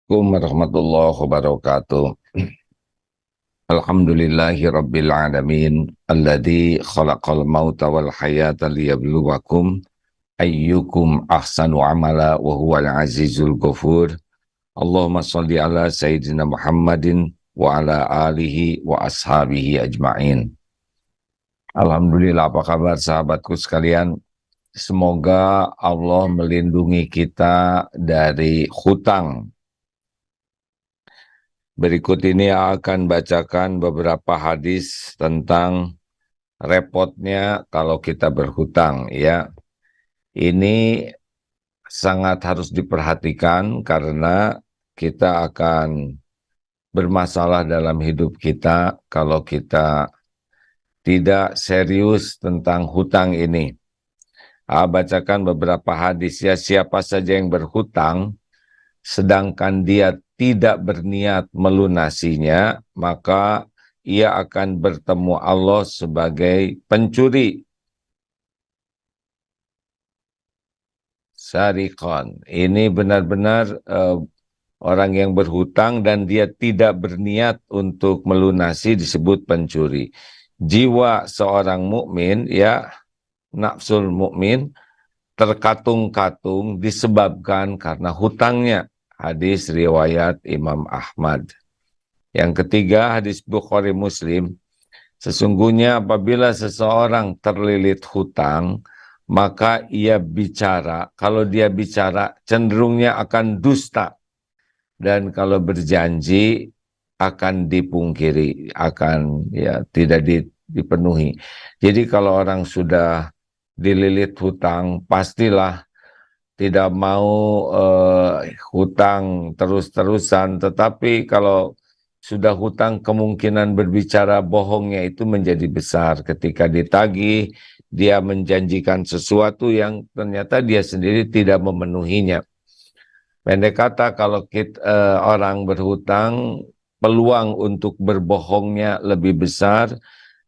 Assalamualaikum warahmatullahi wabarakatuh. Alhamdulillahi rabbil alamin alladzi khalaqal mauta wal hayata liyabluwakum ayyukum ahsanu amala wa huwal azizul ghafur. Allahumma shalli ala sayyidina Muhammadin wa ala alihi wa ashabihi ajma'in. Alhamdulillah, apa kabar sahabatku sekalian? Semoga Allah melindungi kita dari hutang. Berikut ini akan bacakan beberapa hadis tentang repotnya kalau kita berhutang, ya. Ini sangat harus diperhatikan karena kita akan bermasalah dalam hidup kita kalau kita tidak serius tentang hutang ini. Bacakan beberapa hadis, ya. Siapa saja yang berhutang sedangkan dia tidak berniat melunasinya, maka ia akan bertemu Allah sebagai pencuri. Sariqan. Ini benar-benar orang yang berhutang dan dia tidak berniat untuk melunasi disebut pencuri. Jiwa seorang mukmin, ya, nafsul mukmin terkatung-katung disebabkan karena hutangnya. Hadis riwayat Imam Ahmad. Yang ketiga, hadis Bukhari Muslim. Sesungguhnya apabila seseorang terlilit hutang, maka ia bicara. Kalau dia bicara, cenderungnya akan dusta. Dan kalau berjanji, akan dipungkiri, akan tidak dipenuhi. Jadi kalau orang sudah dililit hutang, pastilah tidak mau hutang terus-terusan, tetapi kalau sudah hutang kemungkinan berbicara bohongnya itu menjadi besar. Ketika ditagih, dia menjanjikan sesuatu yang ternyata dia sendiri tidak memenuhinya. Pendek kata, kalau orang berhutang, peluang untuk berbohongnya lebih besar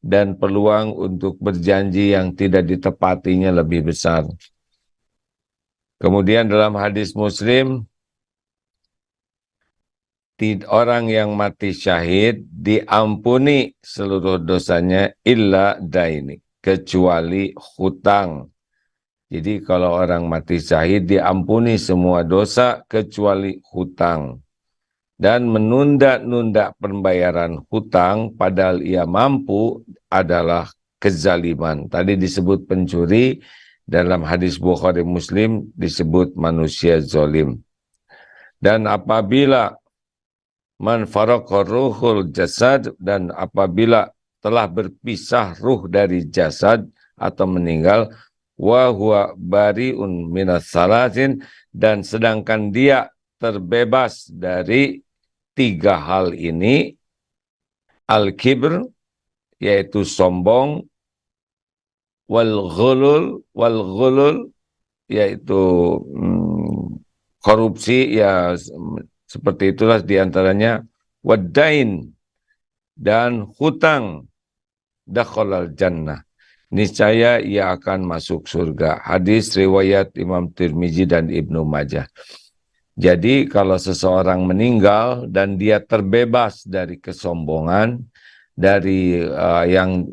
dan peluang untuk berjanji yang tidak ditepatinya lebih besar. Kemudian dalam hadis Muslim, orang yang mati syahid diampuni seluruh dosanya illa daini, kecuali hutang. Jadi kalau orang mati syahid diampuni semua dosa kecuali hutang. Dan menunda-nunda pembayaran hutang padahal ia mampu adalah kezaliman. Tadi disebut pencuri, dalam hadis Bukhari Muslim disebut manusia zalim. Dan apabila man faraqar ruhul jasad, dan apabila telah berpisah ruh dari jasad atau meninggal, wa huwa bariun minas salasin, dan sedangkan dia terbebas dari tiga hal ini, al-kibr, yaitu sombong, wal ghulul, yaitu korupsi, ya seperti itulah diantaranya, wadain, dan hutang, dakhalal jannah, niscaya ia akan masuk surga. Hadis riwayat Imam Tirmizi dan Ibnu Majah. Jadi kalau seseorang meninggal dan dia terbebas dari kesombongan, dari yang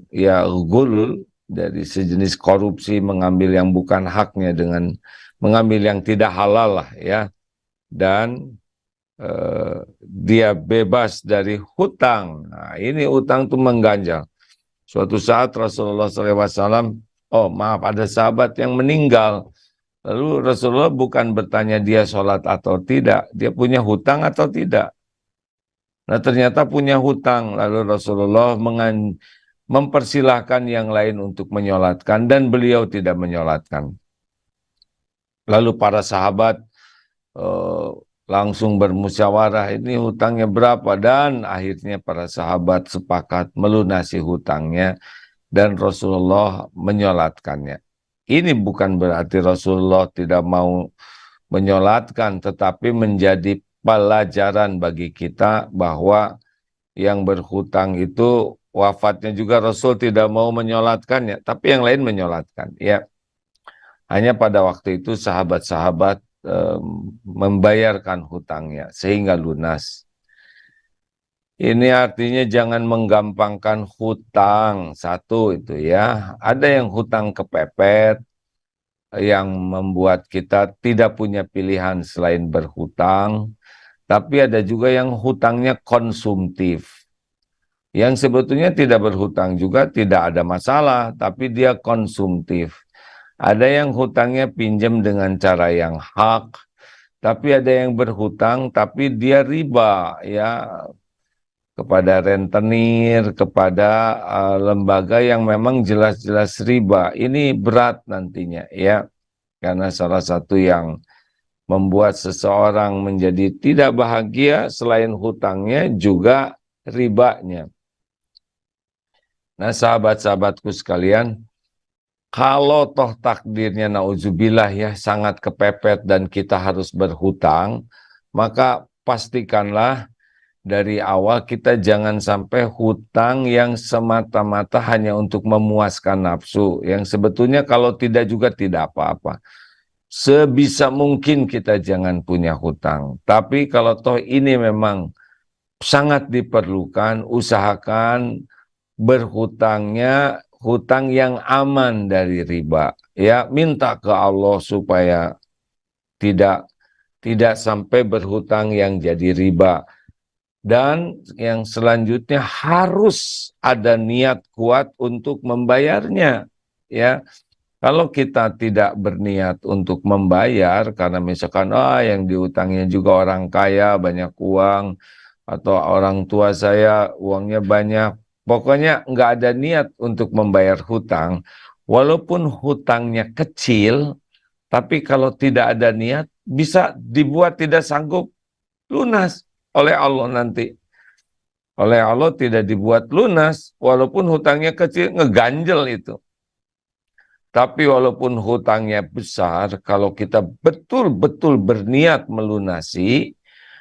ghulul, dari sejenis korupsi, mengambil yang bukan haknya dengan mengambil yang tidak halal lah, ya, dan dia bebas dari hutang. Nah, ini hutang itu mengganjal. Suatu saat Rasulullah SAW, ada sahabat yang meninggal. Lalu Rasulullah bukan bertanya dia sholat atau tidak, dia punya hutang atau tidak. Nah, ternyata punya hutang. Lalu Rasulullah mempersilahkan yang lain untuk menyolatkan, dan beliau tidak menyolatkan. Lalu para sahabat langsung bermusyawarah, ini hutangnya berapa, dan akhirnya para sahabat sepakat melunasi hutangnya dan Rasulullah menyolatkannya. Ini bukan berarti Rasulullah tidak mau menyolatkan, tetapi menjadi pelajaran bagi kita bahwa yang berhutang itu wafatnya juga Rasul tidak mau menyolatkannya, tapi yang lain menyolatkan. Ya, hanya pada waktu itu sahabat-sahabat membayarkan hutangnya sehingga lunas. Ini artinya jangan menggampangkan hutang, satu itu ya. Ada yang hutang kepepet, yang membuat kita tidak punya pilihan selain berhutang. Tapi ada juga yang hutangnya konsumtif. Yang sebetulnya tidak berhutang juga tidak ada masalah, tapi dia konsumtif. Ada yang hutangnya pinjam dengan cara yang hak, tapi ada yang berhutang tapi dia riba ya, kepada rentenir, kepada lembaga yang memang jelas-jelas riba. Ini berat nantinya ya, karena salah satu yang membuat seseorang menjadi tidak bahagia selain hutangnya juga ribanya. Nah, sahabat-sahabatku sekalian, kalau toh takdirnya nauzubillah ya sangat kepepet dan kita harus berhutang, maka pastikanlah dari awal kita jangan sampai hutang yang semata-mata hanya untuk memuaskan nafsu. Yang sebetulnya kalau tidak juga tidak apa-apa. Sebisa mungkin kita jangan punya hutang. Tapi kalau toh ini memang sangat diperlukan, usahakan berhutangnya hutang yang aman dari riba. Ya, minta ke Allah supaya tidak tidak sampai berhutang yang jadi riba. Dan yang selanjutnya harus ada niat kuat untuk membayarnya. Ya, kalau kita tidak berniat untuk membayar karena misalkan yang dihutangnya juga orang kaya banyak uang atau orang tua saya uangnya banyak, pokoknya nggak ada niat untuk membayar hutang, walaupun hutangnya kecil, tapi kalau tidak ada niat bisa dibuat tidak sanggup lunas oleh Allah nanti. Oleh Allah tidak dibuat lunas, walaupun hutangnya kecil, ngeganjel itu. Tapi walaupun hutangnya besar, kalau kita betul-betul berniat melunasi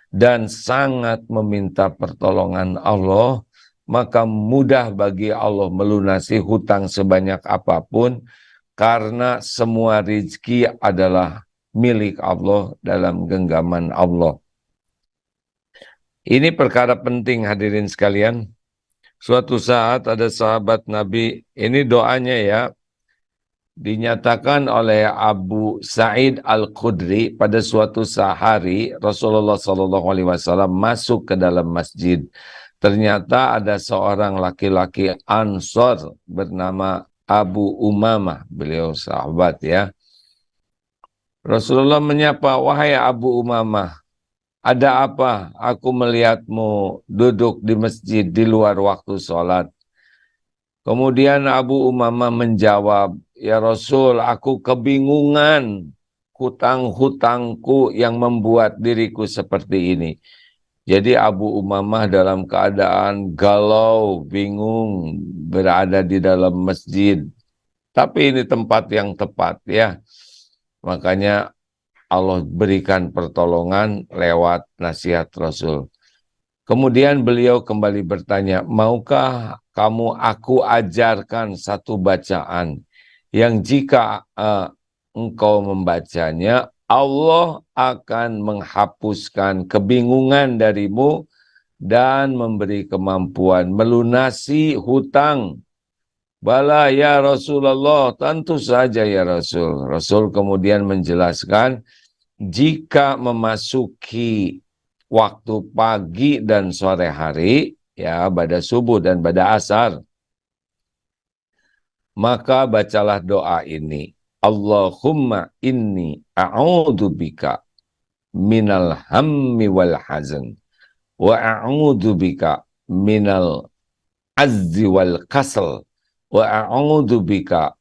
dan sangat meminta pertolongan Allah, maka mudah bagi Allah melunasi hutang sebanyak apapun, karena semua rezeki adalah milik Allah dalam genggaman Allah. Ini perkara penting hadirin sekalian. Suatu saat ada sahabat Nabi, ini doanya ya, dinyatakan oleh Abu Sa'id Al-Khudri pada suatu hari Rasulullah SAW masuk ke dalam masjid. Ternyata ada seorang laki-laki Ansor bernama Abu Umamah, beliau sahabat ya. Rasulullah menyapa, wahai Abu Umamah, ada apa? Aku melihatmu duduk di masjid di luar waktu sholat. Kemudian Abu Umamah menjawab, ya Rasul, aku kebingungan hutang-hutangku yang membuat diriku seperti ini. Jadi Abu Umamah dalam keadaan galau, bingung, berada di dalam masjid. Tapi ini tempat yang tepat ya. Makanya Allah berikan pertolongan lewat nasihat Rasul. Kemudian beliau kembali bertanya, maukah kamu aku ajarkan satu bacaan yang jika engkau membacanya, Allah akan menghapuskan kebingungan darimu dan memberi kemampuan melunasi hutang. Bala ya Rasulullah, tentu saja ya Rasul. Rasul kemudian menjelaskan, jika memasuki waktu pagi dan sore hari, ya pada subuh dan pada asar, maka bacalah doa ini. Allahumma inni a'udzubika minal hammi wal hazan wa a'udzubika minal azzi wal kasal wa a'udzubika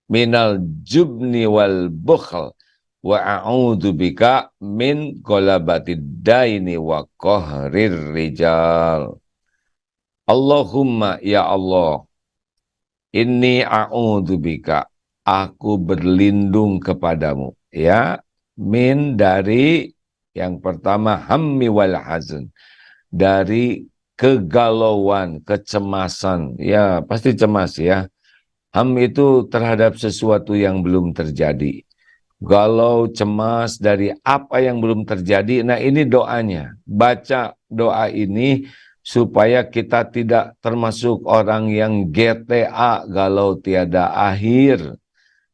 minal jubni wal bukhl wa a'udzubika min qalabatid daini wa qahrir rijal. Allahumma ya Allah, inni a'udzubika, aku berlindung kepadamu ya, min dari yang pertama hammi wal hazan, dari kegalauan, kecemasan, ya pasti cemas ya. Ham itu terhadap sesuatu yang belum terjadi. galau, cemas dari apa yang belum terjadi. Nah, ini doanya. Baca doa ini supaya kita tidak termasuk orang yang GTA, galau tiada akhir,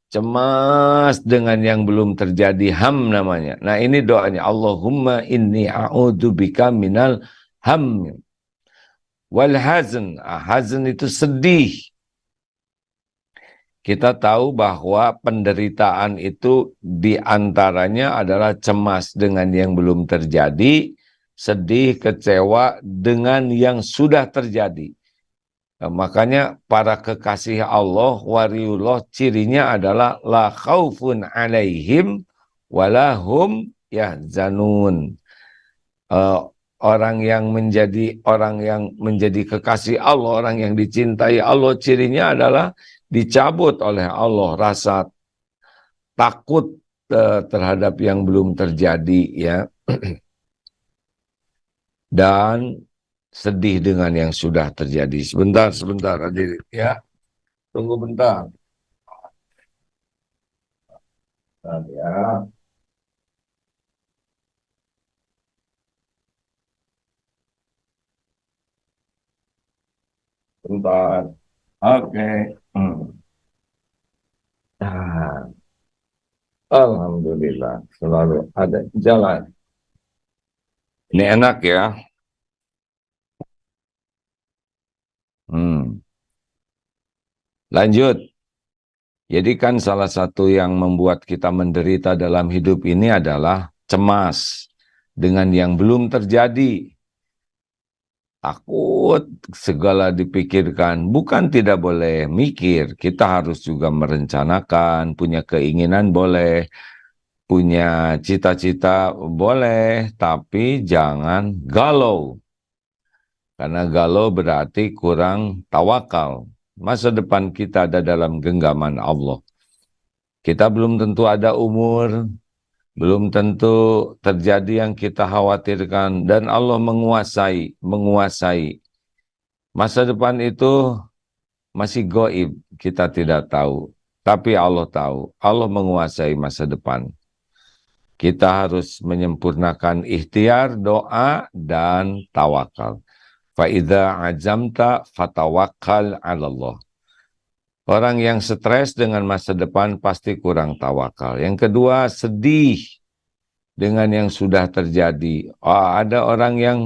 cemas dengan yang belum terjadi, ham namanya. Nah, ini doanya. Allahumma inni a'udzubika minal ham wal hazn. Hazn itu sedih. Kita tahu bahwa penderitaan itu diantaranya adalah cemas dengan yang belum terjadi, sedih, kecewa dengan yang sudah terjadi. Nah, makanya para kekasih Allah, waliullah, cirinya adalah la khaufun alaihim walahum yahzanun. Eh, orang yang menjadi kekasih Allah, orang yang dicintai Allah, cirinya adalah dicabut oleh Allah rasa takut terhadap yang belum terjadi, ya, dan sedih dengan yang sudah terjadi. Sebentar hadirin, ya, tunggu bentar. Ya, bentar. Oke. Nah, alhamdulillah selalu ada jalan. Ini enak ya. Hmm. Lanjut. Jadi kan salah satu yang membuat kita menderita dalam hidup ini adalah cemas dengan yang belum terjadi. Takut segala dipikirkan. Bukan tidak boleh mikir, kita harus juga merencanakan, punya keinginan boleh, punya cita-cita boleh, tapi jangan galau. Karena galau berarti kurang tawakal. Masa depan kita ada dalam genggaman Allah. Kita belum tentu ada umur, belum tentu terjadi yang kita khawatirkan, dan Allah menguasai. Masa depan itu masih goib, kita tidak tahu. Tapi Allah tahu, Allah menguasai masa depan. Kita harus menyempurnakan ikhtiar, doa, dan tawakal. Fa'idha azamta fatawakkal 'ala Allah. Orang yang stres dengan masa depan pasti kurang tawakal. Yang kedua, sedih dengan yang sudah terjadi. Ada orang yang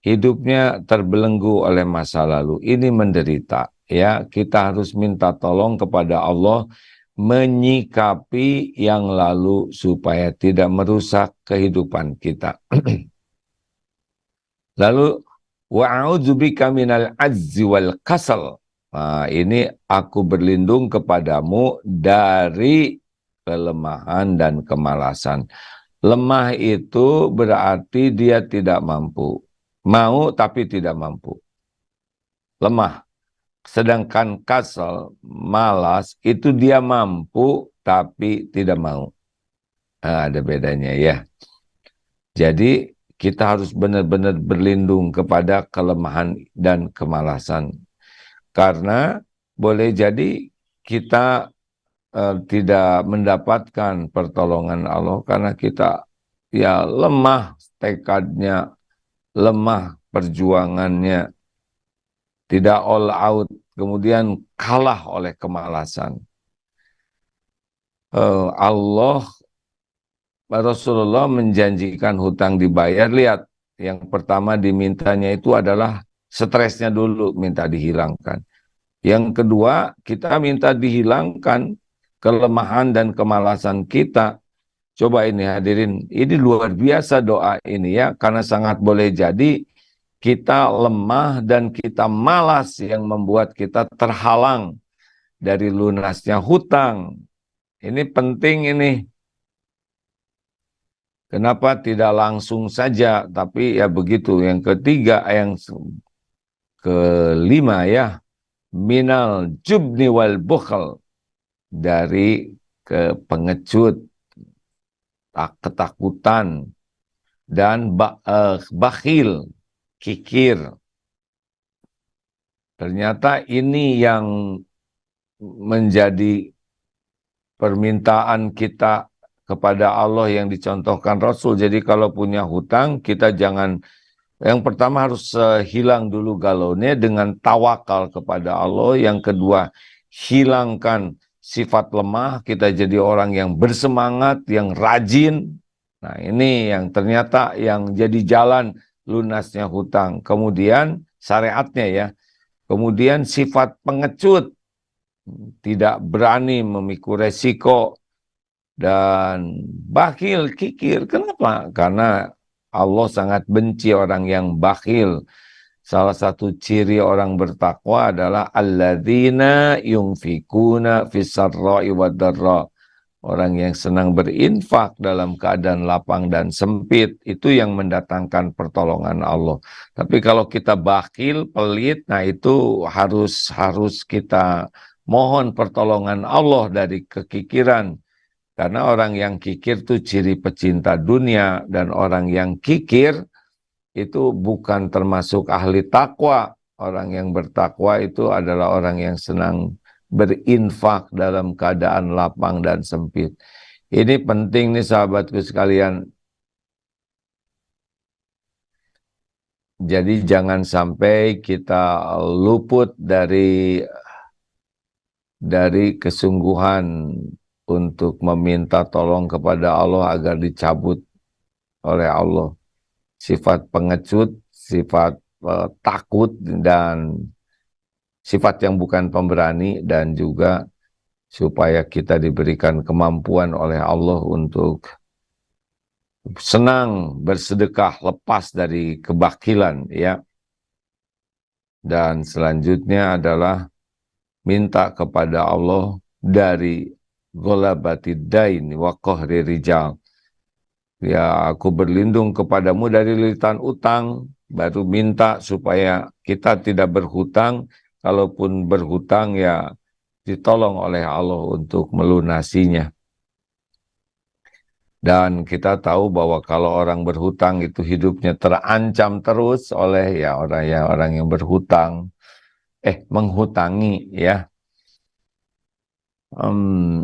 hidupnya terbelenggu oleh masa lalu. Ini menderita. Ya, kita harus minta tolong kepada Allah menyikapi yang lalu supaya tidak merusak kehidupan kita. Lalu wa'udzubika minal ajzi wal kasal. Nah, ini aku berlindung kepadamu dari kelemahan dan kemalasan. Lemah itu berarti dia tidak mampu. Mau tapi tidak mampu. Lemah. Sedangkan kasal, malas, itu dia mampu tapi tidak mau. Nah, ada bedanya ya. Jadi kita harus benar-benar berlindung kepada kelemahan dan kemalasan. Karena boleh jadi kita tidak mendapatkan pertolongan Allah karena kita ya lemah tekadnya, lemah perjuangannya, tidak all out, kemudian kalah oleh kemalasan. Allah, Rasulullah menjanjikan hutang dibayar. Lihat, yang pertama dimintanya itu adalah stresnya dulu, minta dihilangkan. Yang kedua, kita minta dihilangkan kelemahan dan kemalasan kita. Coba ini hadirin, ini luar biasa doa ini ya, karena sangat boleh jadi kita lemah dan kita malas yang membuat kita terhalang dari lunasnya hutang. Ini penting ini. Kenapa tidak langsung saja, tapi ya begitu. Yang ketiga, yang kelima ya, minal jubni wal bukhal, dari pengecut, ketakutan, dan bakhil, kikir. Ternyata ini yang menjadi permintaan kita kepada Allah yang dicontohkan Rasul. Jadi kalau punya hutang, kita jangan, yang pertama harus hilang dulu galaunya dengan tawakal kepada Allah. Yang kedua, hilangkan sifat lemah, kita jadi orang yang bersemangat, yang rajin. Nah, ini yang ternyata yang jadi jalan lunasnya hutang. Kemudian syariatnya ya. Kemudian sifat pengecut, tidak berani memikul resiko, dan bakhil, kikir. Kenapa? Karena Allah sangat benci orang yang bakhil. Salah satu ciri orang bertakwa adalah alladzina yunfikuna fis-sarra'i wad-dharra. Orang yang senang berinfak dalam keadaan lapang dan sempit, itu yang mendatangkan pertolongan Allah. Tapi kalau kita bakhil, pelit, nah itu harus kita mohon pertolongan Allah dari kekikiran. Karena orang yang kikir itu ciri pecinta dunia, dan orang yang kikir itu bukan termasuk ahli takwa. Orang yang bertakwa itu adalah orang yang senang berinfak dalam keadaan lapang dan sempit. Ini penting nih sahabatku sekalian. Jadi jangan sampai kita luput dari kesungguhan untuk meminta tolong kepada Allah agar dicabut oleh Allah sifat pengecut, sifat takut, dan sifat yang bukan pemberani, dan juga supaya kita diberikan kemampuan oleh Allah untuk senang bersedekah lepas dari kebakilan ya. Dan selanjutnya adalah minta kepada Allah dari ghalabatid dain wa qahri rijal. Ya, aku berlindung kepadamu dari lilitan utang, baru minta supaya kita tidak berhutang. Kalaupun berhutang ya ditolong oleh Allah untuk melunasinya. Dan kita tahu bahwa kalau orang berhutang itu hidupnya terancam terus oleh orang yang berhutang, menghutangi ya.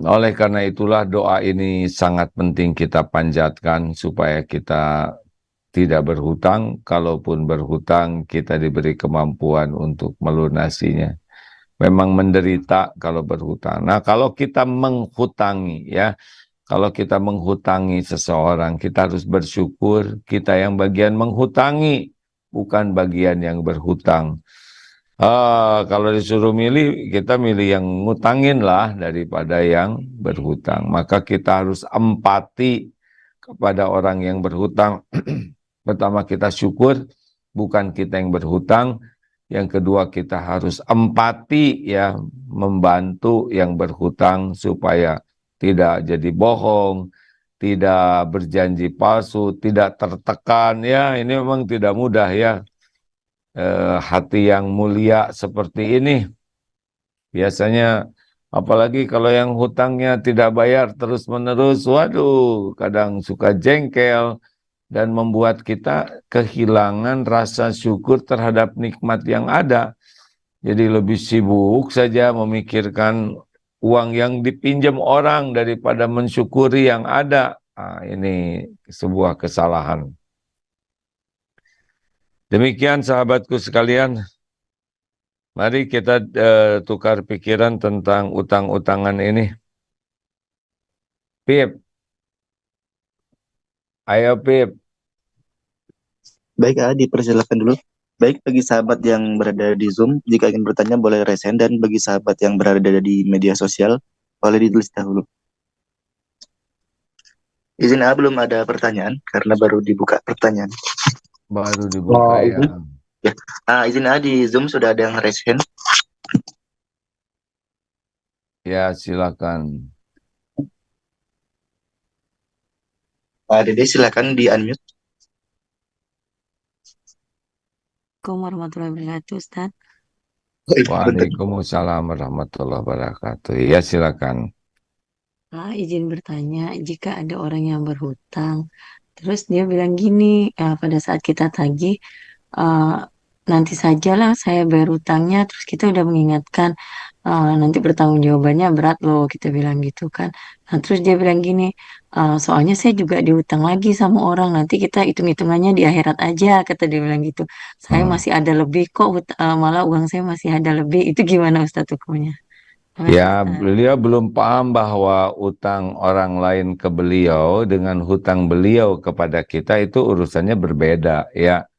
Oleh karena itulah doa ini sangat penting kita panjatkan supaya kita tidak berhutang. Kalaupun berhutang, kita diberi kemampuan untuk melunasinya. Memang menderita kalau berhutang. Nah, kalau kita menghutangi ya, kalau kita menghutangi seseorang, kita harus bersyukur kita yang bagian menghutangi, bukan bagian yang berhutang. Kalau disuruh milih, kita milih yang ngutangin lah daripada yang berhutang. Maka kita harus empati kepada orang yang berhutang. Pertama, kita syukur, bukan kita yang berhutang. Yang kedua, kita harus empati ya, membantu yang berhutang supaya tidak jadi bohong, tidak berjanji palsu, tidak tertekan. Ya, ini memang tidak mudah ya. Hati yang mulia seperti ini. Biasanya, apalagi kalau yang hutangnya tidak bayar terus-menerus, waduh, kadang suka jengkel, dan membuat kita kehilangan rasa syukur terhadap nikmat yang ada. Jadi lebih sibuk saja memikirkan uang yang dipinjam orang daripada mensyukuri yang ada. Nah, ini sebuah kesalahan. Demikian sahabatku sekalian, mari kita tukar pikiran tentang utang-utangan ini. Pip, ayo Pip. Baik, dipersilakan dulu. Baik, bagi sahabat yang berada di Zoom, jika ingin bertanya boleh raise hand, dan bagi sahabat yang berada di media sosial, boleh ditulis dahulu. Izin belum ada pertanyaan, karena baru dibuka pertanyaan. Baru dibuka ya. Ya. Izin di Zoom sudah ada yang raise hand. Ya, silakan. Dede, silakan di unmute. Assalamualaikum warahmatullahi wabarakatuh, Ustaz. Waalaikumsalam warahmatullahi wabarakatuh. Ya, silakan. Izin bertanya, jika ada orang yang berhutang, terus dia bilang gini, pada saat kita tagih, nanti sajalah saya bayar utangnya, terus kita udah mengingatkan, nanti pertanggungjawabannya berat loh, kita bilang gitu kan. Nah, terus dia bilang gini, soalnya saya juga diutang lagi sama orang, nanti kita hitung-hitungannya di akhirat aja, kata dia bilang gitu. Saya Hmm. masih ada lebih kok, malah uang saya masih ada lebih. Itu gimana Ustadz hukumnya? Makasih Ya, Ustadz. beliau belum paham bahwa utang orang lain ke beliau dengan hutang beliau kepada kita itu urusannya berbeda. Ya,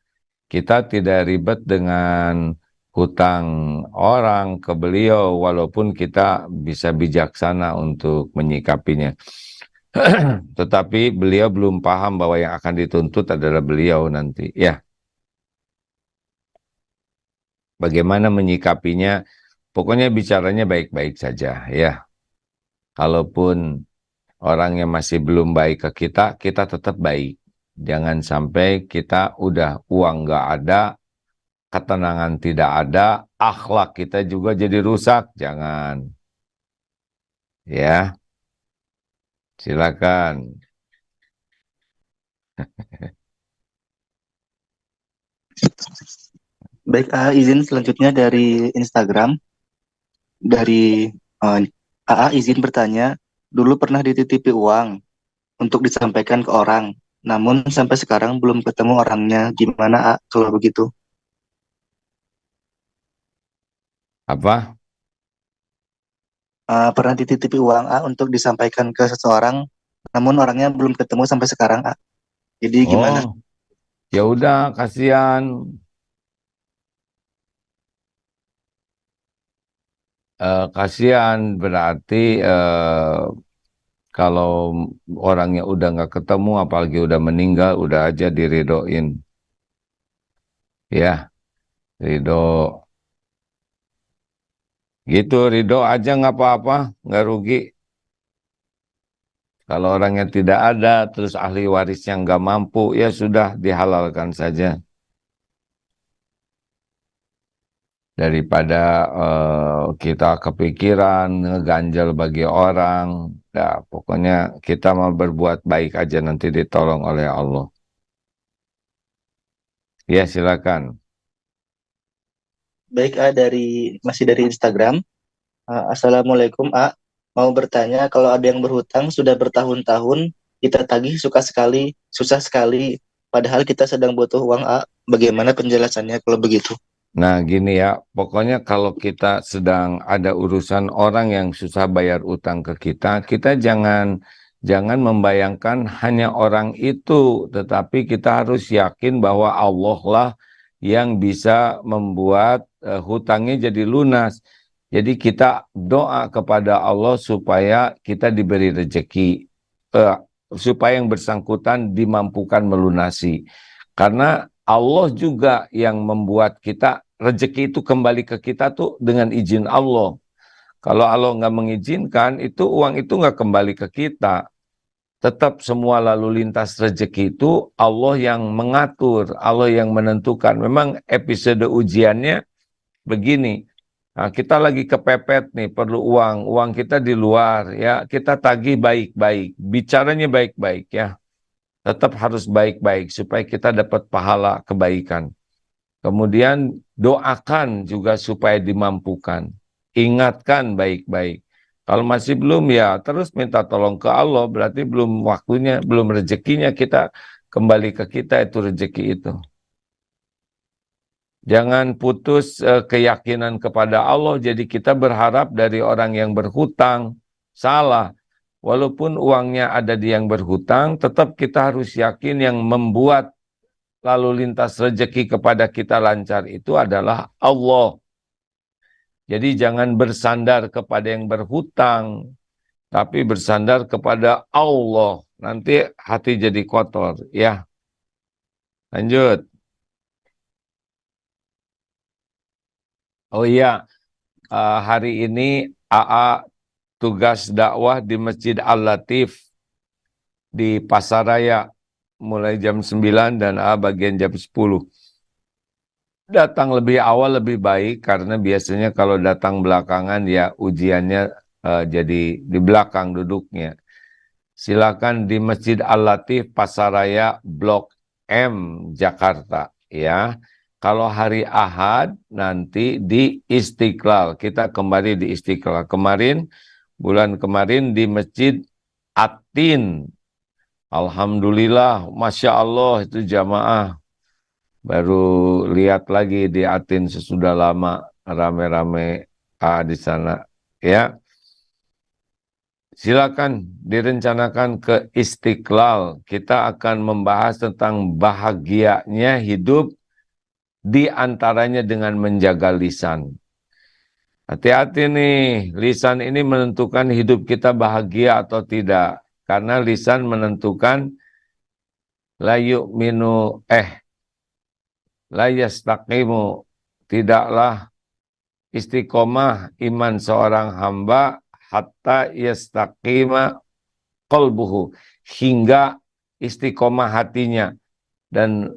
kita tidak ribet dengan hutang orang ke beliau, walaupun kita bisa bijaksana untuk menyikapinya. Tetapi beliau belum paham bahwa yang akan dituntut adalah beliau nanti. Ya, bagaimana menyikapinya? Pokoknya bicaranya baik-baik saja. Ya, kalaupun orangnya masih belum baik ke kita, kita tetap baik. Jangan sampai kita udah uang nggak ada, ketenangan tidak ada, akhlak kita juga jadi rusak. Jangan. Ya, silakan. Baik, izin selanjutnya dari Instagram. Dari izin bertanya, dulu pernah dititipi uang untuk disampaikan ke orang, namun sampai sekarang belum ketemu orangnya. Gimana kalau begitu? Apa? Pernah dititipi uang untuk disampaikan ke seseorang, namun orangnya belum ketemu sampai sekarang. Jadi gimana? Oh, ya udah, kasihan. Kasihan berarti kalau orangnya udah nggak ketemu, apalagi udah meninggal, udah aja diridoin. Ya, ridho. Gitu, ridho aja nggak apa-apa, nggak rugi. Kalau orangnya tidak ada, terus ahli warisnya nggak mampu, ya sudah dihalalkan saja. Daripada kita kepikiran, ngeganjel bagi orang. Nah, pokoknya kita mau berbuat baik aja nanti ditolong oleh Allah. Ya, silakan. Baik, masih dari Instagram. Assalamualaikum, Mau bertanya, kalau ada yang berhutang sudah bertahun-tahun, kita tagih susah sekali, padahal kita sedang butuh uang, Bagaimana penjelasannya kalau begitu? Nah, gini ya, pokoknya kalau kita sedang ada urusan orang yang susah bayar utang ke kita, kita jangan membayangkan hanya orang itu, tetapi kita harus yakin bahwa Allah lah yang bisa membuat hutangnya jadi lunas. Jadi kita doa kepada Allah supaya kita diberi rezeki, eh, supaya yang bersangkutan dimampukan melunasi. Karena Allah juga yang membuat kita, rezeki itu kembali ke kita tuh dengan izin Allah. Kalau Allah nggak mengizinkan, itu uang itu nggak kembali ke kita. Tetap semua lalu lintas rezeki itu Allah yang mengatur, Allah yang menentukan. Memang episode ujiannya begini, nah, kita lagi kepepet nih, perlu uang, uang kita di luar, ya kita tagih baik-baik, bicaranya baik-baik ya. Tetap harus baik-baik supaya kita dapat pahala kebaikan. Kemudian doakan juga supaya dimampukan. Ingatkan baik-baik. Kalau masih belum ya terus minta tolong ke Allah, berarti belum waktunya, belum rezekinya kita kembali ke kita itu rezeki itu. Jangan putus keyakinan kepada Allah, jadi kita berharap dari orang yang berhutang. Salah. Walaupun uangnya ada di yang berhutang, tetap kita harus yakin yang membuat lalu lintas rezeki kepada kita lancar itu adalah Allah. Jadi jangan bersandar kepada yang berhutang, tapi bersandar kepada Allah. Nanti hati jadi kotor. Ya, lanjut. Oh iya, hari ini AA tugas dakwah di Masjid Al-Latif di Pasaraya mulai jam 9 dan bagian jam 10. Datang lebih awal lebih baik karena biasanya kalau datang belakangan ya ujiannya jadi di belakang duduknya. Silakan di Masjid Al-Latif Pasaraya Blok M Jakarta ya. Kalau hari Ahad nanti di Istiqlal. Kita kembali di Istiqlal. Bulan kemarin di Masjid Atin. Alhamdulillah, Masya Allah itu jamaah. Baru lihat lagi di Atin sesudah lama rame-rame di sana. Ya, silakan direncanakan ke Istiqlal. Kita akan membahas tentang bahagianya hidup di antaranya dengan menjaga lisan. Hati-hati nih, lisan ini menentukan hidup kita bahagia atau tidak. Karena lisan menentukan la yu'minu la yastaqimu, tidaklah istiqomah iman seorang hamba hatta yastaqima qalbuhu, hingga istiqomah hatinya, dan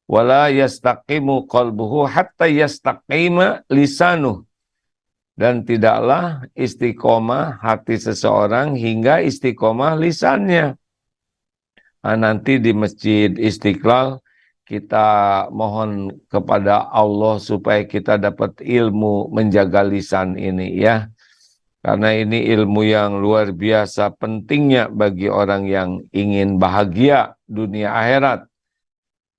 wala yastaqimu qalbuhu hatta yastaqima lisanuh, dan tidaklah istiqomah hati seseorang hingga istiqomah lisannya. Nah, nanti di Masjid Istiqlal kita mohon kepada Allah supaya kita dapat ilmu menjaga lisan ini ya. Karena ini ilmu yang luar biasa pentingnya bagi orang yang ingin bahagia dunia akhirat.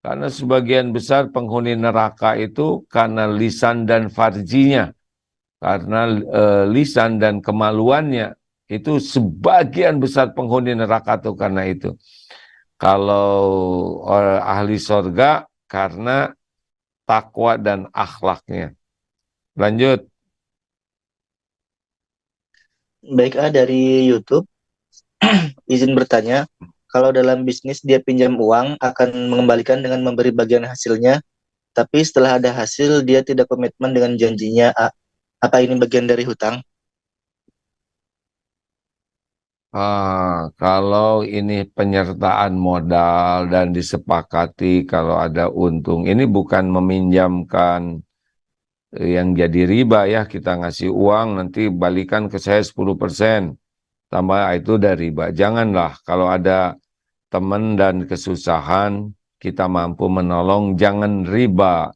Karena sebagian besar penghuni neraka itu karena lisan dan farjinya. Karena lisan dan kemaluannya, itu sebagian besar penghuni neraka tuh karena itu. Kalau ahli sorga karena takwa dan akhlaknya. Lanjut. Baik, dari YouTube, izin bertanya, kalau dalam bisnis dia pinjam uang akan mengembalikan dengan memberi bagian hasilnya, tapi setelah ada hasil dia tidak komitmen dengan janjinya. Apa ini bagian dari hutang? Kalau ini penyertaan modal dan disepakati kalau ada untung, ini bukan meminjamkan yang jadi riba ya, kita ngasih uang nanti balikan ke saya 10%, tambah itu dari riba. Janganlah, kalau ada teman dan kesusahan, kita mampu menolong, jangan riba.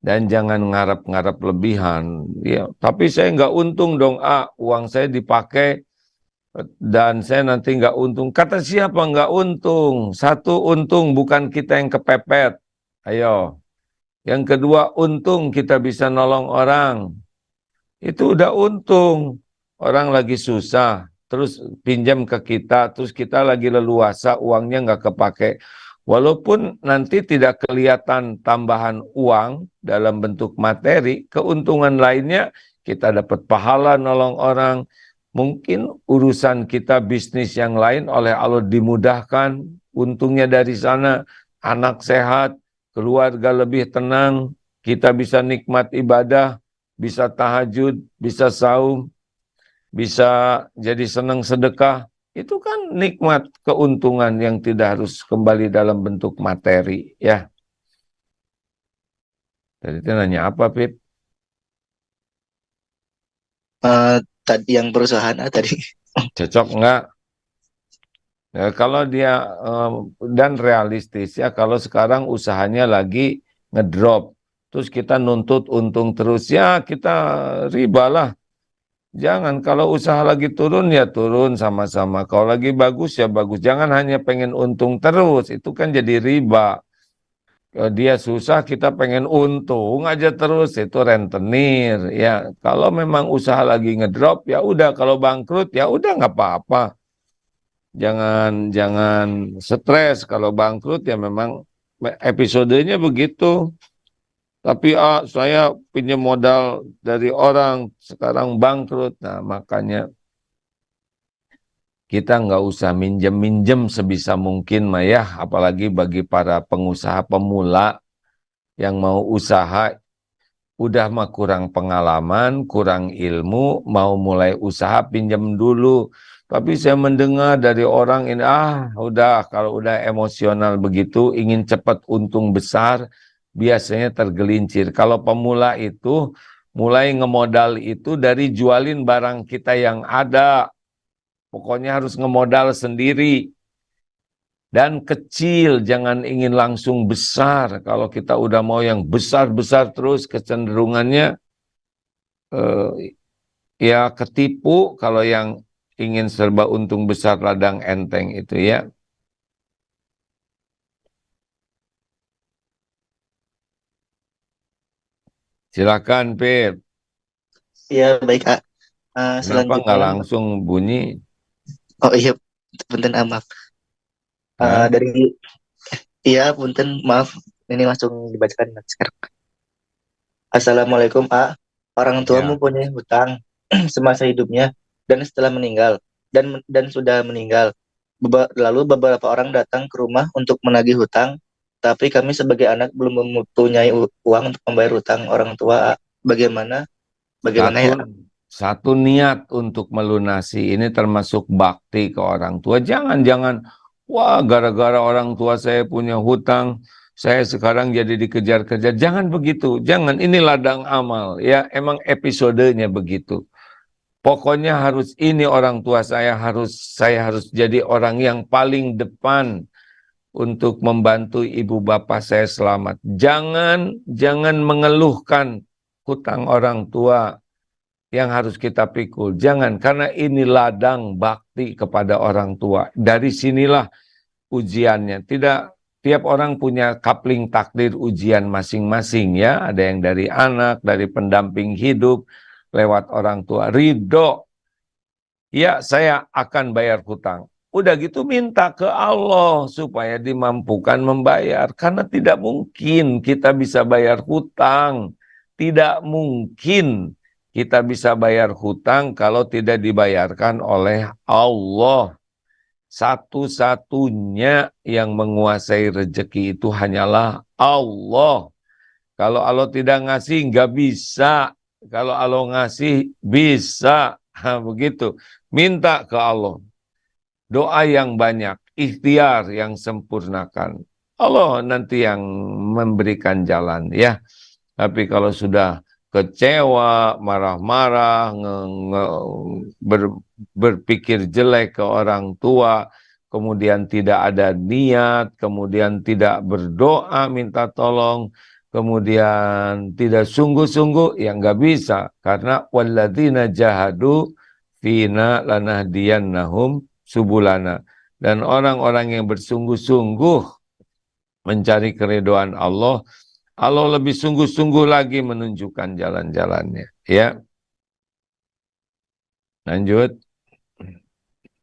Dan jangan ngarap-ngarap lebihan. Ya, tapi saya nggak untung dong, uang saya dipakai dan saya nanti nggak untung. Kata siapa nggak untung? Satu, untung bukan kita yang kepepet. Ayo. Yang kedua, untung kita bisa nolong orang. Itu udah untung. Orang lagi susah, terus pinjam ke kita, terus kita lagi leluasa, uangnya nggak kepake. Walaupun nanti tidak kelihatan tambahan uang dalam bentuk materi, keuntungan lainnya kita dapat pahala nolong orang. Mungkin urusan kita bisnis yang lain oleh Allah dimudahkan, untungnya dari sana, anak sehat, keluarga lebih tenang, kita bisa nikmat ibadah, bisa tahajud, bisa saum, bisa jadi senang sedekah. Itu kan nikmat keuntungan yang tidak harus kembali dalam bentuk materi ya. Jadi itu nanya apa, Pip? Tadi yang perusahaan tadi. Cocok enggak? Ya, kalau dia dan realistis ya, kalau sekarang usahanya lagi ngedrop, terus kita nuntut untung terus, ya kita ribalah. Jangan, kalau usaha lagi turun ya turun sama-sama. Kalau lagi bagus ya bagus. Jangan hanya pengen untung terus, itu kan jadi riba. Kalau dia susah kita pengen untung aja terus, itu rentenir. Ya, kalau memang usaha lagi ngedrop ya udah, kalau bangkrut ya udah nggak apa-apa. Jangan stres kalau bangkrut, ya memang episodenya begitu. Tapi saya pinjam modal dari orang, sekarang bangkrut. Nah, makanya kita nggak usah minjem-minjem sebisa mungkin, mah ya. Apalagi bagi para pengusaha pemula yang mau usaha, udah mah kurang pengalaman, kurang ilmu, mau mulai usaha pinjam dulu. Tapi saya mendengar dari orang ini, udah kalau udah emosional begitu, ingin cepat untung besar, biasanya tergelincir. Kalau pemula itu, mulai ngemodal itu dari jualin barang kita yang ada. Pokoknya harus ngemodal sendiri. Dan kecil, jangan ingin langsung besar. Kalau kita udah mau yang besar-besar terus, kecenderungannya ya ketipu kalau yang ingin serba untung besar ladang enteng itu ya. Silakan, Pip. Iya, baik, Kak. Kenapa nggak Selanjutnya, langsung bunyi? oh iya, punten, maaf. Hah? Dari, iya, punten, maaf. Ini langsung dibacakan sekarang. Assalamualaikum, A. Orang tua Ya. mempunyai hutang semasa hidupnya dan setelah meninggal dan sudah meninggal. Lalu beberapa orang datang ke rumah untuk menagih hutang, tapi kami sebagai anak belum mempunyai uang untuk membayar hutang orang tua. A. Bagaimana? Bagaimana Satu, ya? satu niat untuk melunasi ini termasuk bakti ke orang tua. Jangan, wah gara-gara orang tua saya punya hutang, saya sekarang jadi dikejar-kejar. Jangan begitu, jangan. Ini ladang amal, ya emang episodenya begitu. Pokoknya harus ini orang tua saya harus jadi orang yang paling depan untuk membantu ibu bapak saya selamat. Jangan mengeluhkan hutang orang tua yang harus kita pikul. Jangan, karena ini ladang bakti kepada orang tua. Dari sinilah ujiannya. Tidak, tiap orang punya kapling takdir ujian masing-masing ya. Ada yang dari anak, dari pendamping hidup, lewat orang tua. Ridho, ya saya akan bayar hutang. Udah gitu minta ke Allah supaya dimampukan membayar. Karena tidak mungkin kita bisa bayar hutang. Tidak mungkin kita bisa bayar hutang kalau tidak dibayarkan oleh Allah. Satu-satunya yang menguasai rezeki itu hanyalah Allah. Kalau Allah tidak ngasih, nggak bisa. Kalau Allah ngasih, bisa. Begitu. Minta ke Allah. Doa yang banyak, ikhtiar yang sempurnakan. Allah nanti yang memberikan jalan ya. Tapi kalau sudah kecewa, marah-marah, berpikir jelek ke orang tua, kemudian tidak ada niat, kemudian tidak berdoa minta tolong, kemudian tidak sungguh-sungguh, ya nggak bisa. Karena walladzina jahadu fina lanahdiyannahum subulana. Dan orang-orang yang bersungguh-sungguh mencari keridhaan Allah, Allah lebih sungguh-sungguh lagi menunjukkan jalan-jalannya. Ya, lanjut.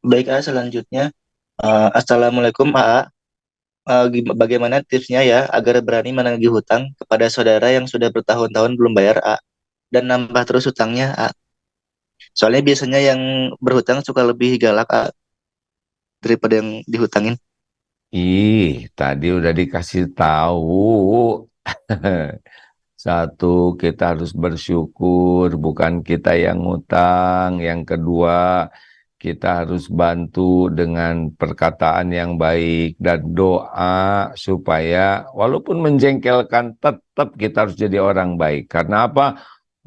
Baik, A. Selanjutnya, Assalamualaikum, A. Bagaimana tipsnya ya agar berani menagih hutang kepada saudara yang sudah bertahun-tahun belum bayar, A, dan nambah terus hutangnya, A. Soalnya biasanya yang berhutang suka lebih galak, A, daripada yang dihutangin. Tadi udah dikasih tahu. Satu, kita harus bersyukur, bukan kita yang ngutang. Yang kedua, kita harus bantu dengan perkataan yang baik dan doa supaya walaupun menjengkelkan, tetap kita harus jadi orang baik. Karena apa?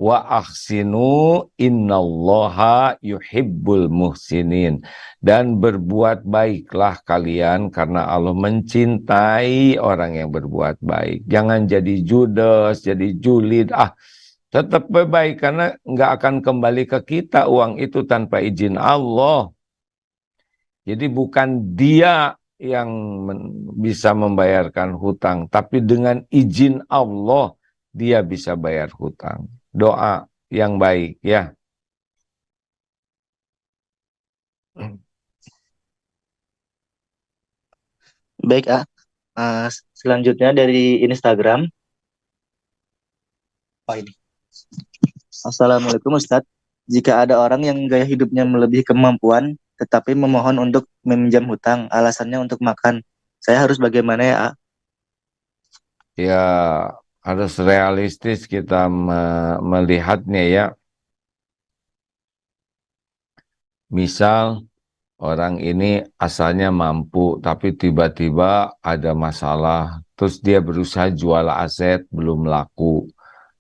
Wa ahsinu innallaha yuhibbul muhsinin. Dan berbuat baiklah kalian karena Allah mencintai orang yang berbuat baik. Jangan jadi judes, jadi julid. Tetap baik karena nggak akan kembali ke kita uang itu tanpa izin Allah. Jadi bukan dia yang bisa membayarkan hutang, tapi dengan izin Allah dia bisa bayar hutang. Doa yang baik ya. Baik, A. Selanjutnya dari Instagram. Oh, ini. Assalamualaikum, Ustadz. Jika ada orang yang gaya hidupnya melebihi kemampuan, tetapi memohon untuk meminjam hutang, alasannya untuk makan, saya harus bagaimana ya, A? Ya harus realistis kita melihatnya ya. Misal orang ini asalnya mampu, tapi tiba-tiba ada masalah, terus dia berusaha jual aset, belum laku.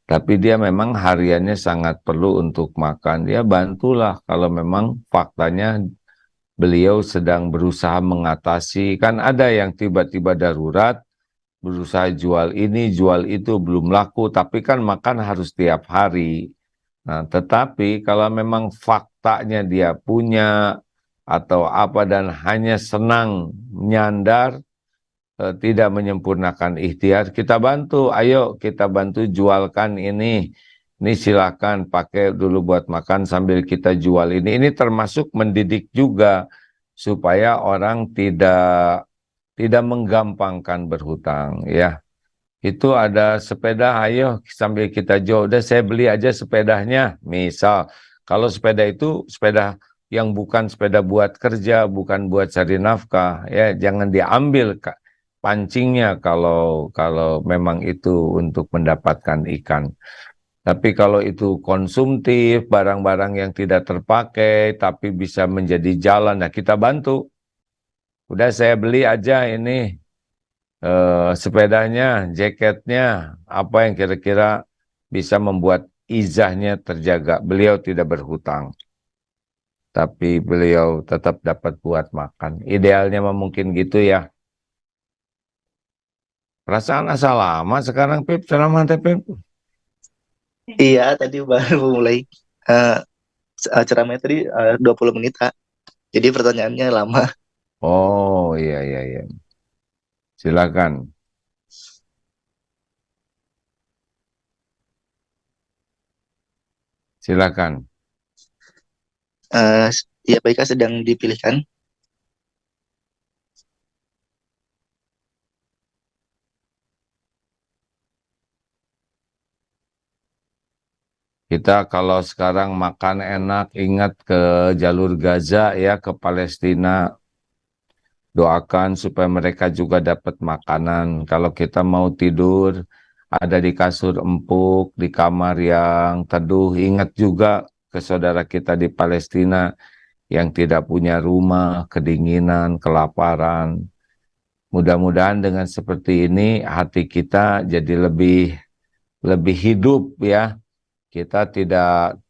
Tapi dia memang hariannya sangat perlu untuk makan. Dia bantulah kalau memang faktanya beliau sedang berusaha mengatasi, kan ada yang tiba-tiba darurat, berusaha jual ini, jual itu, belum laku, tapi kan makan harus tiap hari. Nah, tetapi kalau memang faktanya dia punya atau apa dan hanya senang nyandar, tidak menyempurnakan ikhtiar, kita bantu, ayo kita bantu jualkan ini. Ini silakan pakai dulu buat makan sambil kita jual ini. Ini termasuk mendidik juga supaya orang tidak menggampangkan berhutang ya. Itu ada sepeda, ayo sambil kita jual, udah saya beli aja sepedanya. Misal, kalau sepeda itu sepeda yang bukan sepeda buat kerja, bukan buat cari nafkah, ya jangan diambil pancingnya kalau memang itu untuk mendapatkan ikan. Tapi kalau itu konsumtif, barang-barang yang tidak terpakai, tapi bisa menjadi jalan, nah kita bantu. Udah saya beli aja ini sepedanya, jaketnya, apa yang kira-kira bisa membuat izahnya terjaga. Beliau tidak berhutang, tapi beliau tetap dapat buat makan. Idealnya mungkin gitu ya. Perasaan asal lama sekarang, Pip. Selamat ya, Pip. Iya, tadi baru mulai eh, ceramahnya tadi 20 menit, Kak. Jadi pertanyaannya lama. Oh, iya, iya, iya. Silakan. Silakan. Eh, ya, baik, Kak, sedang dipilihkan. Kita kalau sekarang makan enak, ingat ke jalur Gaza ya, ke Palestina. Doakan supaya mereka juga dapat makanan. Kalau kita mau tidur, ada di kasur empuk, di kamar yang teduh. Ingat juga ke saudara kita di Palestina yang tidak punya rumah, kedinginan, kelaparan. Mudah-mudahan dengan seperti ini hati kita jadi lebih hidup ya. Kita tidak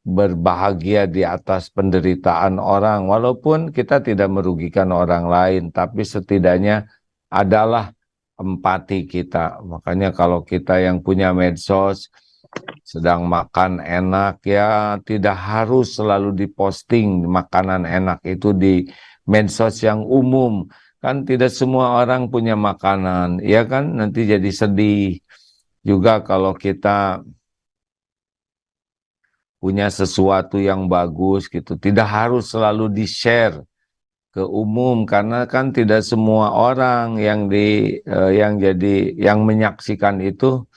berbahagia di atas penderitaan orang, walaupun kita tidak merugikan orang lain, tapi setidaknya adalah empati kita. Makanya kalau kita yang punya medsos, sedang makan enak ya, tidak harus selalu diposting makanan enak itu di medsos yang umum. Kan tidak semua orang punya makanan, ya kan? Nanti jadi sedih. Juga kalau kita punya sesuatu yang bagus gitu. Tidak harus selalu di-share ke umum karena kan tidak semua orang yang menyaksikan itu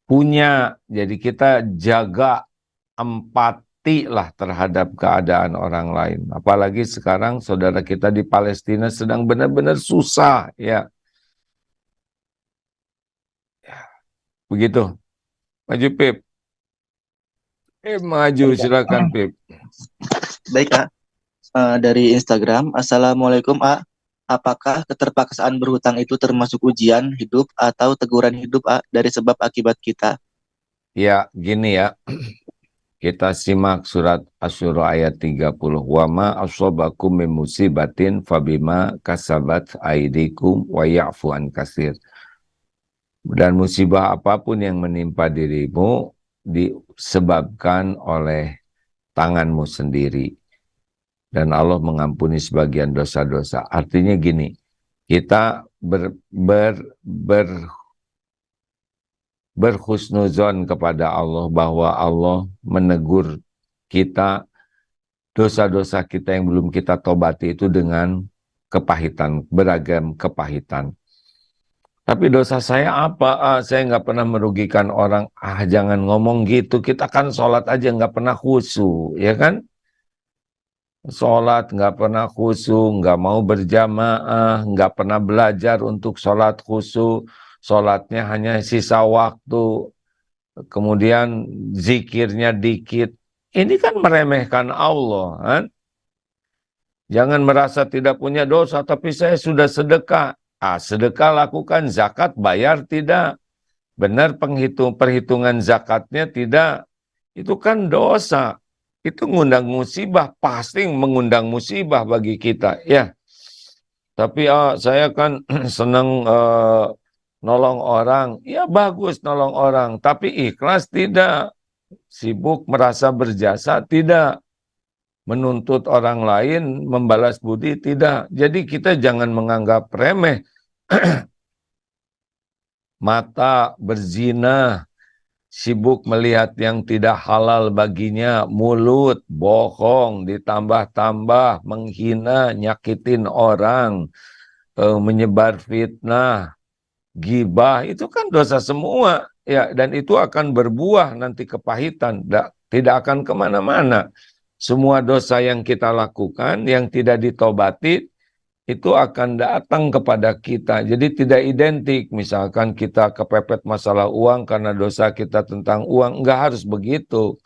punya. Jadi kita jaga empati lah terhadap keadaan orang lain. Apalagi sekarang saudara kita di Palestina sedang benar-benar susah ya. Begitu. Maju Pip. Maju Baik, Kak. silakan Pip. Baik, Kak. Dari Instagram, Assalamualaikum, A. Apakah keterpaksaan berhutang itu termasuk ujian hidup atau teguran hidup, A, dari sebab akibat kita? Ya, gini ya. Kita simak surat Asy-Syura ayat 30. Wa ma asobakum min musibatin fabima kasabat aidikum wa ya'fu an katsir. Dan musibah apapun yang menimpa dirimu disebabkan oleh tanganmu sendiri. Dan Allah mengampuni sebagian dosa-dosa. Artinya gini, kita berhusnuzon kepada Allah bahwa Allah menegur kita dosa-dosa kita yang belum kita tobati itu dengan kepahitan, beragam kepahitan. Tapi dosa saya apa? Saya nggak pernah merugikan orang. Jangan ngomong gitu. Kita kan sholat aja nggak pernah khusyuk, ya kan? Sholat nggak pernah khusyuk, nggak mau berjamaah, nggak pernah belajar untuk sholat khusyuk. Sholatnya hanya sisa waktu. Kemudian zikirnya dikit. Ini kan meremehkan Allah, kan? Jangan merasa tidak punya dosa, tapi saya sudah sedekah. Sedekah lakukan, zakat bayar tidak. Benar perhitungan zakatnya tidak. Itu kan dosa. itu ngundang musibah, pasti mengundang musibah bagi kita, ya. Tapi saya kan senang nolong orang, ya bagus nolong orang, tapi ikhlas tidak, sibuk merasa berjasa tidak, menuntut orang lain membalas budi tidak. Jadi kita jangan menganggap remeh mata berzina, sibuk melihat yang tidak halal baginya, mulut bohong, ditambah-tambah menghina, nyakitin orang, menyebar fitnah, gibah, itu kan dosa semua. Ya, dan itu akan berbuah nanti kepahitan, tidak akan kemana-mana. Semua dosa yang kita lakukan, yang tidak ditobati, itu akan datang kepada kita. Jadi tidak identik, misalkan kita kepepet masalah uang karena dosa kita tentang uang, nggak harus begitu.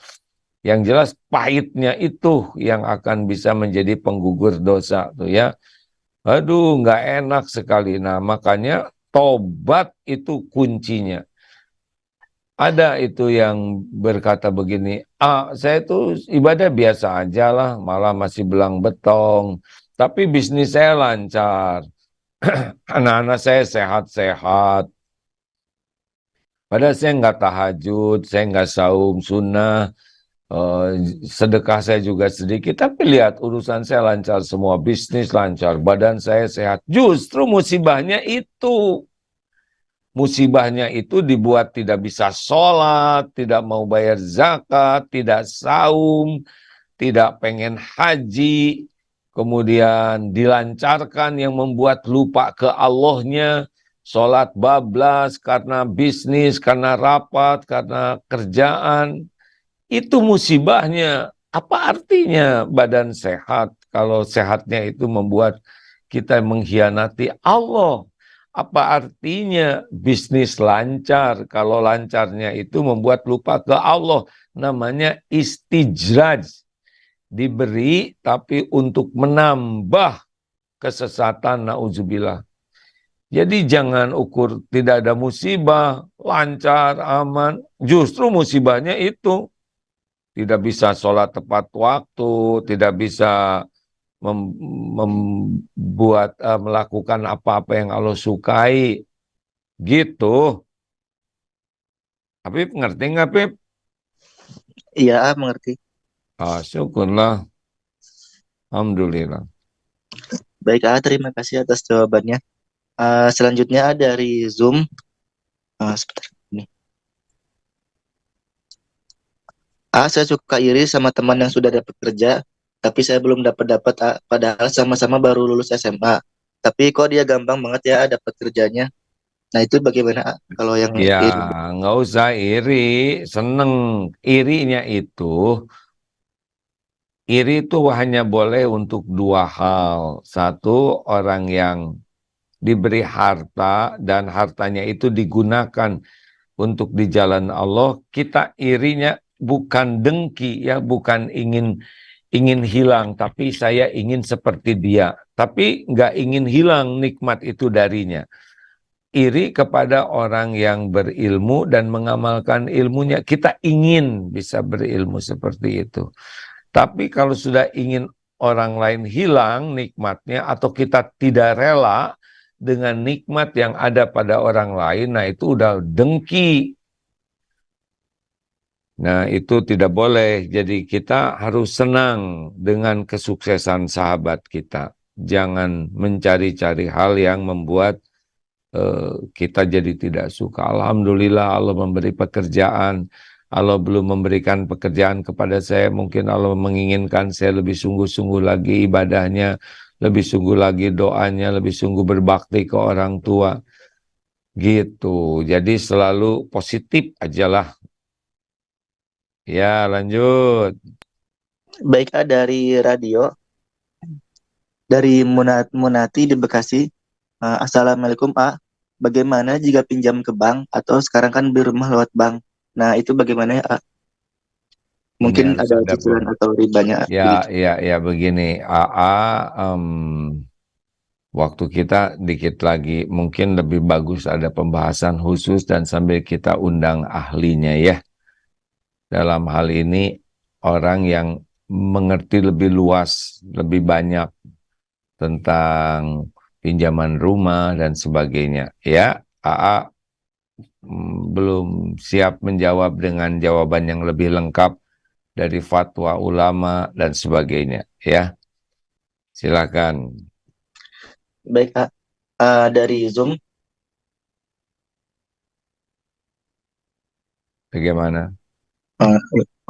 Yang jelas pahitnya itu yang akan bisa menjadi penggugur dosa tuh ya. Aduh, nggak enak sekali. Nah, makanya tobat itu kuncinya. Ada itu yang berkata begini, saya tuh ibadah biasa aja lah, malah masih belang betong, tapi bisnis saya lancar, anak-anak saya sehat-sehat, padahal saya nggak tahajud, saya nggak saum sunnah, eh, sedekah saya juga sedikit, tapi lihat urusan saya lancar semua, bisnis lancar, badan saya sehat. Justru musibahnya itu. Musibahnya itu dibuat tidak bisa sholat, tidak mau bayar zakat, tidak saum, tidak pengen haji, kemudian dilancarkan yang membuat lupa ke Allahnya, sholat bablas karena bisnis, karena rapat, karena kerjaan. Itu musibahnya. Apa artinya badan sehat kalau sehatnya itu membuat kita mengkhianati Allah? Apa artinya bisnis lancar kalau lancarnya itu membuat lupa ke Allah? Namanya istijraj. Diberi tapi untuk menambah kesesatan, na'udzubillah. Jadi jangan ukur tidak ada musibah, lancar, aman. Justru musibahnya itu. Tidak bisa sholat tepat waktu, tidak bisa membuat melakukan apa-apa yang Allah sukai, gitu. Habib ngerti nggak, Habib? Iya, mengerti. Syukurlah, alhamdulillah. Baik, terima kasih atas jawabannya. Selanjutnya dari Zoom. Sebentar. Ini. Saya suka iri sama teman yang sudah dapat kerja, tapi saya belum dapat, padahal sama-sama baru lulus SMA. Tapi kok dia gampang banget ya dapat kerjanya. Nah, itu bagaimana kalau yang Ya, iri? nggak usah iri, seneng. Irinya iri itu hanya boleh untuk dua hal. Satu, orang yang diberi harta dan hartanya itu digunakan untuk di jalan Allah, kita irinya bukan dengki ya, bukan ingin hilang, tapi saya ingin seperti dia. Tapi nggak ingin hilang nikmat itu darinya. Iri kepada orang yang berilmu dan mengamalkan ilmunya. Kita ingin bisa berilmu seperti itu. Tapi kalau sudah ingin orang lain hilang nikmatnya atau kita tidak rela dengan nikmat yang ada pada orang lain, nah itu udah dengki. Nah itu tidak boleh. Jadi kita harus senang dengan kesuksesan sahabat kita. Jangan mencari-cari hal yang membuat kita jadi tidak suka. Alhamdulillah Allah memberi pekerjaan. Allah belum memberikan pekerjaan kepada saya. Mungkin Allah menginginkan saya lebih sungguh-sungguh lagi ibadahnya, lebih sungguh lagi doanya, lebih sungguh berbakti ke orang tua. Gitu. Jadi selalu positif ajalah. Ya, lanjut. Baik, dari radio, dari Munati di Bekasi. Assalamualaikum, bagaimana jika pinjam ke bank atau sekarang kan beli rumah lewat bank? Nah, itu bagaimana ya, Mungkin Ini harus ada ada cicilan atau ribanya begitu. ya begini. Waktu kita dikit lagi, mungkin lebih bagus ada pembahasan khusus dan sambil kita undang ahlinya ya. Dalam hal ini orang yang mengerti lebih luas, lebih banyak tentang pinjaman rumah dan sebagainya. Ya, AA belum siap menjawab dengan jawaban yang lebih lengkap dari fatwa ulama dan sebagainya. Ya, silakan. Baik, Kak. Dari Zoom, Bagaimana? uh,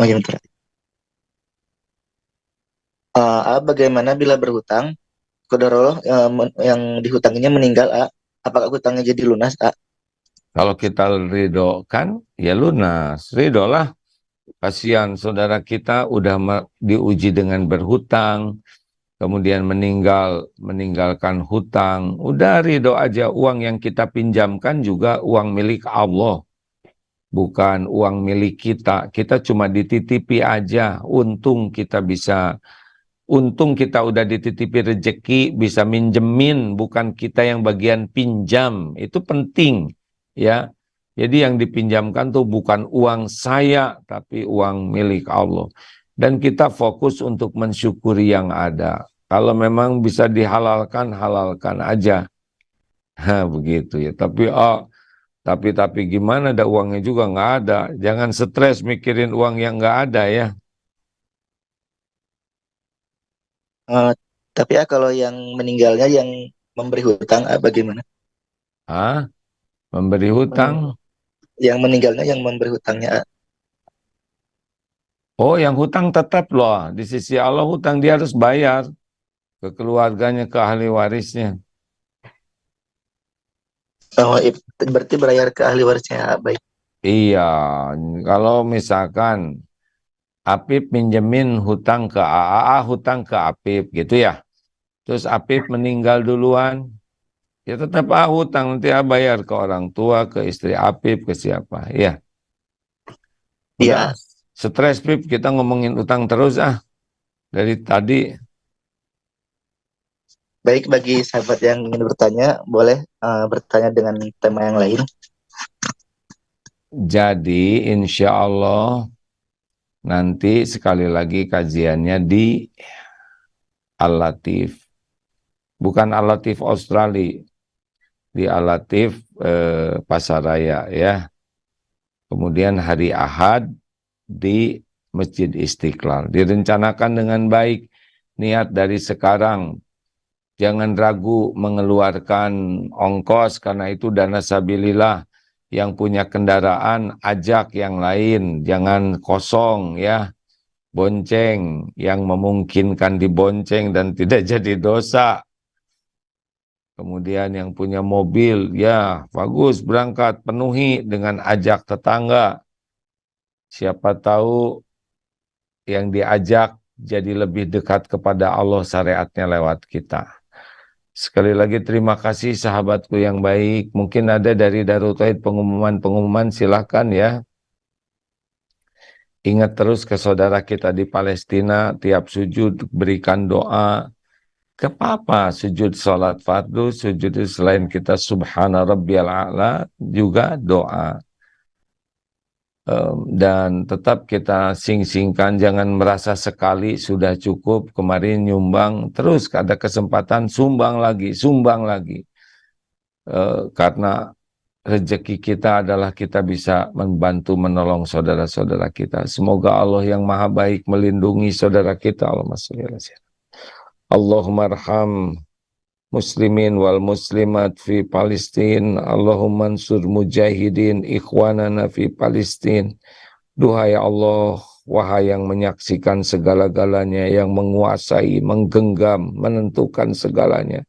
oh ya bentar. Bagaimana bila berhutang, qadarullah yang dihutanginya meninggal, apakah hutangnya jadi lunas, Kalau kita ridho kan, ya lunas. Ridho lah. Kasihan saudara kita udah diuji dengan berhutang, kemudian meninggalkan hutang. Udah ridho aja, uang yang kita pinjamkan juga uang milik Allah, bukan uang milik kita. Kita cuma dititipi aja. Untung kita udah dititipi rejeki, bisa minjemin, bukan kita yang bagian pinjam. Itu penting, ya. Jadi yang dipinjamkan tuh bukan uang saya, tapi uang milik Allah. Dan kita fokus untuk mensyukuri yang ada. Kalau memang bisa dihalalkan, halalkan aja. Begitu ya. Tapi gimana, ada uangnya juga nggak ada. Jangan stres mikirin uang yang nggak ada ya. Eh, tapi kalau yang meninggalnya yang memberi hutang, bagaimana? Ah, memberi hutang. Men- yang meninggalnya yang memberi hutangnya, Oh, yang hutang tetap loh. Di sisi Allah hutang dia harus bayar ke keluarganya, ke ahli warisnya. berarti berayar ke ahli warisnya, baik. Iya, kalau misalkan Apip minjemin hutang ke AA, hutang ke Apip gitu ya. Terus Apip meninggal duluan, ya tetap hutang, nanti bayar ke orang tua, ke istri Apip, ke siapa. Ya, udah. Iya, Stres Pip, kita ngomongin utang terus dari tadi. baik, bagi sahabat yang ingin bertanya, boleh bertanya dengan tema yang lain. Jadi insya Allah nanti sekali lagi kajiannya di Al-Latif. Bukan Al-Latif Australia, di Al-Latif Pasaraya ya. Kemudian hari Ahad di Masjid Istiqlal. Direncanakan dengan baik, niat dari sekarang. Jangan ragu mengeluarkan ongkos karena itu dana sabilillah. Yang punya kendaraan ajak yang lain, jangan kosong ya. Bonceng yang memungkinkan dibonceng dan tidak jadi dosa. Kemudian yang punya mobil, ya bagus berangkat, penuhi dengan ajak tetangga. Siapa tahu yang diajak jadi lebih dekat kepada Allah, syariatnya lewat kita. Sekali lagi terima kasih sahabatku yang baik. Mungkin ada dari Darul Tauhid pengumuman-pengumuman, silakan ya. Ingat terus ke saudara kita di Palestina, tiap sujud berikan doa. Kenapa sujud salat fardu, sujud selain kita subhana rabbiyal a'la, juga doa. Dan tetap kita sing-singkan, jangan merasa sekali sudah cukup, kemarin nyumbang, terus ada kesempatan sumbang lagi. Karena rezeki kita adalah kita bisa membantu menolong saudara-saudara kita. Semoga Allah yang maha baik melindungi saudara kita. Allahumma arham muslimin wal muslimat fi Palestin. Allahumma ansur mujahidin ikhwanana fi Palestin. Duhai Allah, wahai yang menyaksikan segala-galanya, yang menguasai, menggenggam, menentukan segalanya.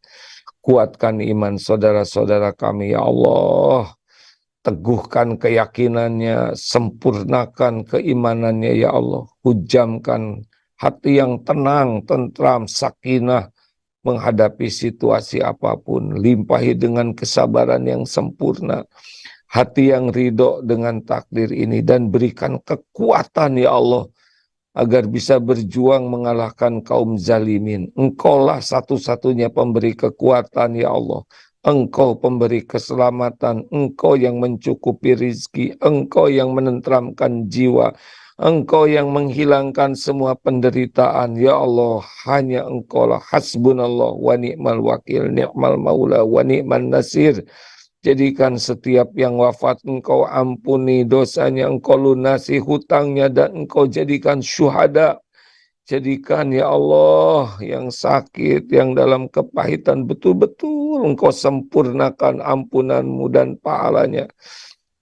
Kuatkan iman saudara-saudara kami, ya Allah. Teguhkan keyakinannya, sempurnakan keimanannya, ya Allah. Hujamkan hati yang tenang, tentram, sakinah, menghadapi situasi apapun. Limpahi dengan kesabaran yang sempurna. Hati yang ridho dengan takdir ini. Dan berikan kekuatan, ya Allah, agar bisa berjuang mengalahkan kaum zalimin. Engkaulah satu-satunya pemberi kekuatan, ya Allah. Engkau pemberi keselamatan, Engkau yang mencukupi rizki, Engkau yang menenteramkan jiwa. Engkau yang menghilangkan semua penderitaan. Ya Allah, hanya Engkau lah. Hasbunallah wa ni'mal wakil, ni'mal maula wa ni'man nasir. Jadikan setiap yang wafat Engkau ampuni dosanya, Engkau lunasi hutangnya, dan Engkau jadikan syuhada. Jadikan ya Allah yang sakit, yang dalam kepahitan, betul-betul Engkau sempurnakan ampunanmu dan pahalanya.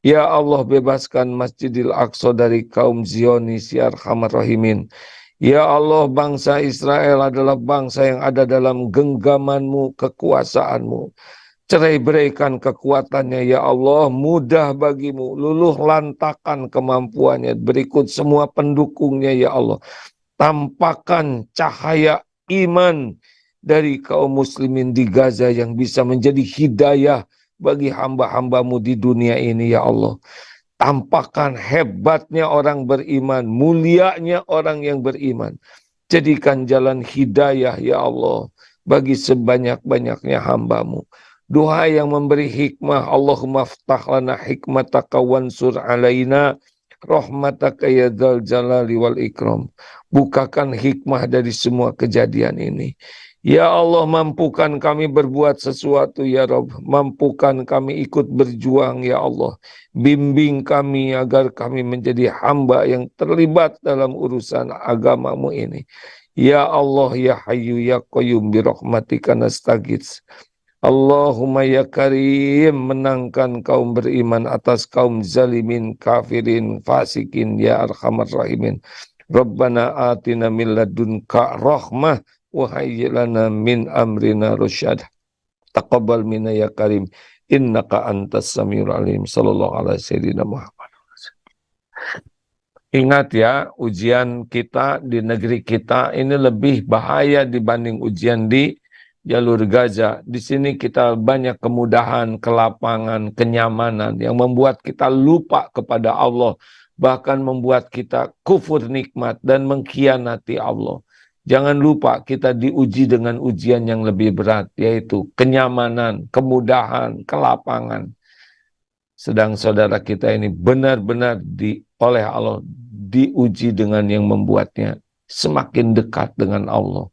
Ya Allah, bebaskan Masjidil Aqsa dari kaum Zionis, ya Arhamar Rahimin. Ya Allah, bangsa Israel adalah bangsa yang ada dalam genggamanmu, kekuasaanmu. Cerai-beraikan kekuatannya, ya Allah, mudah bagimu. Luluh lantakan kemampuannya, berikut semua pendukungnya, ya Allah. Tampakkan cahaya iman dari kaum muslimin di Gaza yang bisa menjadi hidayah bagi hamba-hambamu di dunia ini, ya Allah. Tampakkan hebatnya orang beriman, mulianya orang yang beriman. Jadikan jalan hidayah, ya Allah, bagi sebanyak-banyaknya hambamu. Doa yang memberi hikmah, Allahumma ftah lana hikmataka wansur alaina rahmataka ya dzal jalali wal ikram. Bukakan hikmah dari semua kejadian ini. Ya Allah, mampukan kami berbuat sesuatu, ya Rabb. Mampukan kami ikut berjuang, ya Allah. Bimbing kami agar kami menjadi hamba yang terlibat dalam urusan agamamu ini. Ya Allah, ya Hayyu, ya Qayyum, birahmatika nastaghits. Allahumma ya Karim, menangkan kaum beriman atas kaum zalimin, kafirin, fasikin, ya Arhamar Rahimin. Rabbana atina min ladunka rahmah wa hayyi lana min amrina rasyad. Taqabbal minna ya Karim, innaka antas samiul alim. Sallallahu alaihi sayyidina Muhammad. Ingat ya, ujian kita di negeri kita ini lebih bahaya dibanding ujian di jalur Gaza. Di sini kita banyak kemudahan, kelapangan, kenyamanan yang membuat kita lupa kepada Allah. Bahkan membuat kita kufur nikmat dan mengkhianati Allah. Jangan lupa kita diuji dengan ujian yang lebih berat, yaitu kenyamanan, kemudahan, kelapangan. Sedang saudara kita ini benar-benar oleh Allah diuji dengan yang membuatnya semakin dekat dengan Allah.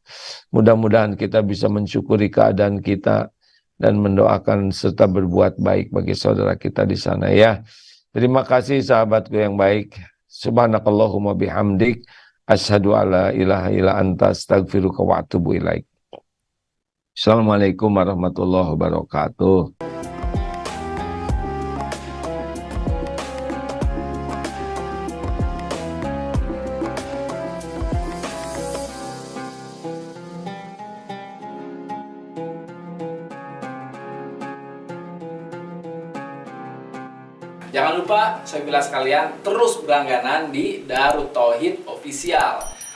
Mudah-mudahan kita bisa mensyukuri keadaan kita dan mendoakan serta berbuat baik bagi saudara kita di sana, ya. Terima kasih sahabatku yang baik. Subhanakallahumma bihamdik, asyhadu alla ilaha illa anta, astaghfiruka wa atubu ilaik. Assalamualaikum warahmatullahi wabarakatuh. Jangan lupa, saya bilang sekalian, terus berlangganan di Darut Tauhid Official.